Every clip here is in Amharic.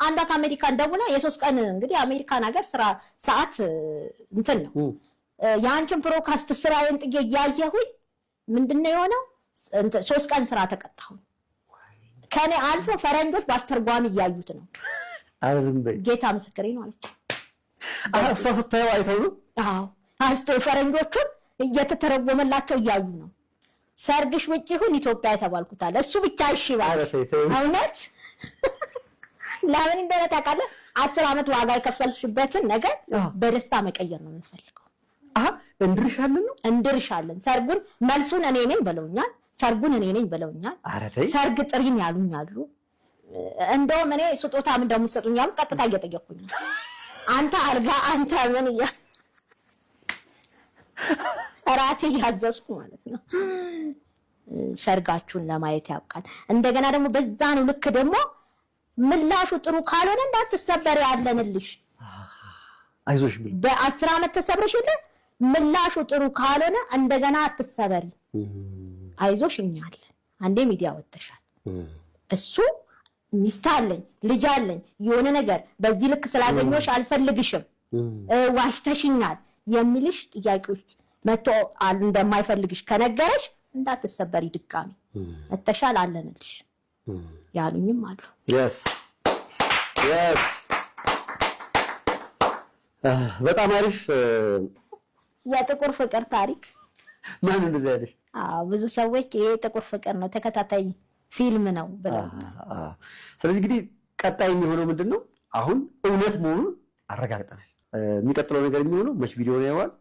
አንዷ ከአሜሪካን ደውላ የሶስት ቀን እንግዲህ አሜሪካን ሀገር ስራ ሰዓት እንትን ነው ያንቺን ፕሮካስት ስራዬን ጥዬ እያየሁኝ ምንድነው የሆነው 3 ቀን ስራ ተቀጣሁ ከኔ አልፎ ፈረንጆች ባስተርጓሚ እያዩት ነው አዝም በይ ጌታ ምስክሬ ነው አለች እሷ ስታየው አይተው ነው አስቶ ፈረንጆቹ እየተተረጎመላቸው እያዩ ነው ሰርግሽ ውጪ ይሁን ኢትዮጵያ የተባልኩታል እሱ ብቻ እሺ ባለ እውነት ለምን እንደሆነ ታውቃለህ 10 አመት ዋጋ የከፈልሽበትን ነገር በደስታ መቀየር ነው የምንፈልገው እንድርሻለን ሰርጉን መልሱን እኔ ነኝ ብለውኛል ሰርጉን እኔ ነኝ ብለውኛል ሰርግ ጥሪን ያሉኛሉ እንደውም እኔ ስጦታም እንደምትሰጡኛል ቀጥታ እየጠየቁኝ አንተ አልጋ አንተ ምን ራሴ ያዘዝኩ ማለት ነው ሰርጋችሁን ለማየት ያብቃል እንደገና ደግሞ በዛኑ ልክ ደግሞ ምላሹ ጥሩ ካልሆነ እንዳትሰበር ያለንልሽ አይዞሽ ብል በ10 አመት ተሰብረሽልህ ምላሹ ጥሩ ካልሆነ እንደገና አትሰበሪ አይዞሽ እኛለን አንዴ ሚዲያ ወጥተሻል እሱ ሚስት አለኝ ልጅ አለኝ የሆነ ነገር በዚህ ልክ ስላገኘሽ አልፈልግሽም ዋሽተሽኛል የሚልሽ ጥያቄዎች መጥቶ እንደማይፈልግሽ ከነገረሽ እንዳትሰበሪ ድጋሚ እተሻል አለንልሽ ያሉኝም አሉ yes በጣም አሪፍ የጥቁር ፍቅር ታሪክ ማን እንደዚህ አይደል ብዙ ሰዎች ይሄ ጥቁር ፍቅር ነው ተከታታይ ፊልም ነው ብለው ስለዚህ እንግዲህ ቀጣይ የሚሆነው ምንድነው አሁን እውነት መሆኑን አረጋግጠናል የሚቀጥለው ነገር የሚሆነው መች ቪዲዮ ነው ያዋል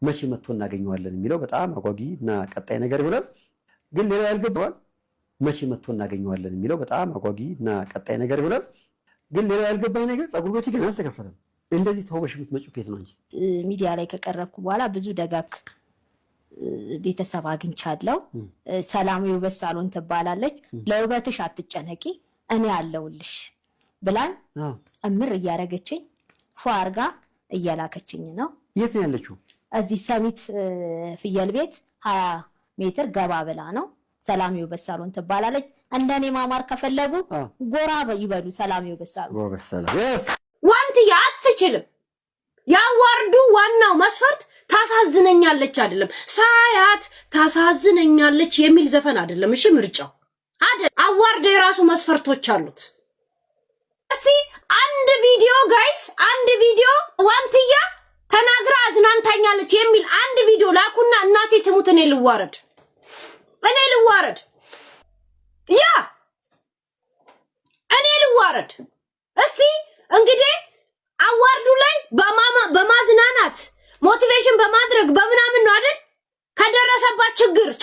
መች መጥቶ እናገኘዋለን የሚለው በጣም አጓጊና ቀጣይ ነገር ይሆናል ግን ሌላ ያልገባዋል መች መጥቶ እናገኘዋለን የሚለው በጣም አጓጊና ቀጣይ ነገር ይሆናል ግን ሌላ ያልገባኝ ነገር ጸጉር ቤት ገና አልተከፈተም እንደዚህ ተውበሽ የምትመጪው ከየት ነው እንጂ ሚዲያ ላይ ከቀረብኩ በኋላ ብዙ ደጋግ ቤተሰብ አግኝቻለሁ ሰላም የውበት ሳሎን ትባላለች ለውበትሽ አትጨነቂ እኔ አለውልሽ ብላኝ እምር እያረገችኝ ፏርጋ እያላከችኝ ነው የት ነው ያለችው እዚህ ሰሚት ፍየል ቤት 20 ሜትር ገባ ብላ ነው ሰላም የውበት ሳሎን ትባላለች እንደኔ ማማር ከፈለጉ ጎራ ይበሉ ሰላም የውበት ሳሎን ጎበዝ ሰላም ዋንትያ አትችልም ያዋርዱ ዋናው መስፈርት ታሳዝነኛለች አይደለም ሳያት ታሳዝነኛለች የሚል ዘፈን አይደለም እሺ ምርጫው አይደል አዋርዱ የራሱ መስፈርቶች አሉት እስቲ አንድ ቪዲዮ ጋይስ አንድ ቪዲዮ ዋንትያ ተናግራ አዝናንታኛለች የሚል አንድ ቪዲዮ ላኩና እናቴ ትሙት እኔ ልዋረድ ያ እኔ ልዋረድ እስቲ እንግዲህ አዋርዱ ላይ በማዝናናት ሞቲቬሽን በማድረግ በመናምን ነው አይደል ከደረሰባት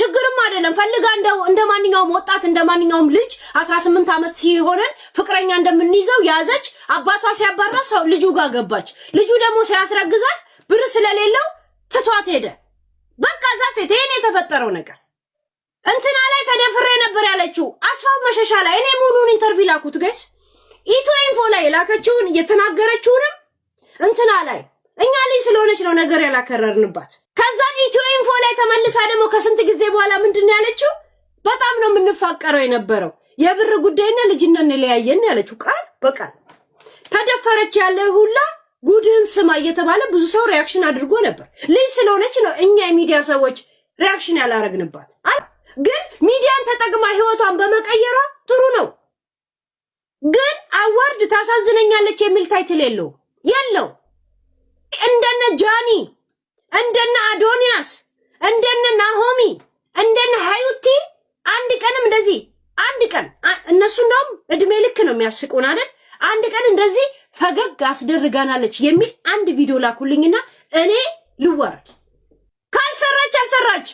ችግርም አይደለም ፈልጋ እንደማንኛውም ወጣት እንደማንኛውም ልጅ 18 አመት ሲሆነን ፍቅረኛ እንደምንይዘው ያዘች አባቷ ሲያባራ ሰው ልጁ ጋር ገባች ልጁ ደግሞ ሲያስረግዛት ብር ስለሌለው ትቷት ሄደ በቃ ዛሴት ይሄን የተፈጠረው ነገር እንትና ላይ ተደፍሬ ነበር ያለችው አስፋው መሸሻ ላይ እኔ ሙሉን ኢንተርቪው ላኩት ጋይስ ኢትዮ ኢንፎ ላይ ላከችውን የተናገረችውንም እንትና ላይ እኛ ልጅ ስለሆነች ነው ነገር ያላከረርንባት ከዛ ኢትዮ ኢንፎ ላይ ተመልሳ ደግሞ ከስንት ጊዜ በኋላ ምንድነው ያለችው በጣም ነው የምንፋቀረው የነበረው የብር ጉዳይና ልጅነን ለያየን ያለችው ቃል በቃል ተደፈረች ያለ ሁላ ጉድን ስማ እየተባለ ብዙ ሰው ሪአክሽን አድርጎ ነበር ልጅ ስለሆነች ነው እኛ የሚዲያ ሰዎች ሪአክሽን ያላረግንባት ግን ሚዲያን ተጠቅማ ህይወቷን በመቀየሯ ጥሩ ነው ግን አዋርድ ታሳዝነኛለች የሚል ታይትል የለው እንደነ ጃኒ እንደነ አዶኒያስ እንደነ ናሆሚ እንደነ ሃዩቲ አንድ ቀንም እንደዚህ አንድ ቀን እነሱ እንደውም እድሜ ልክ ነው የሚያስቁን አይደል አንድ ቀን እንደዚህ ፈገግ አስደርጋናለች የሚል አንድ ቪዲዮ ላኩልኝና እኔ ልዋረድ ካልሰራች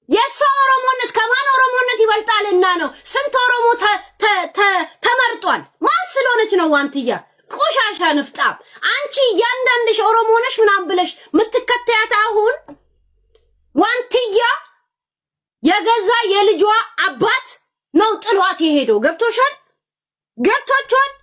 የሷ ኦሮሞነት ከማን ኦሮሞነት ይበልጣልና ነው ስንት ኦሮሞ ተመርጧል ማን ስለሆነች ነው ዋንትያ ቆሻሻ ንፍጣም አንቺ ያንዳንድሽ ኦሮሞ ነሽ ምናምን ብለሽ ምትከታያት አሁን ዋንትያ የገዛ የልጇ አባት ነው ጥሏት የሄደው ገብቷችኋል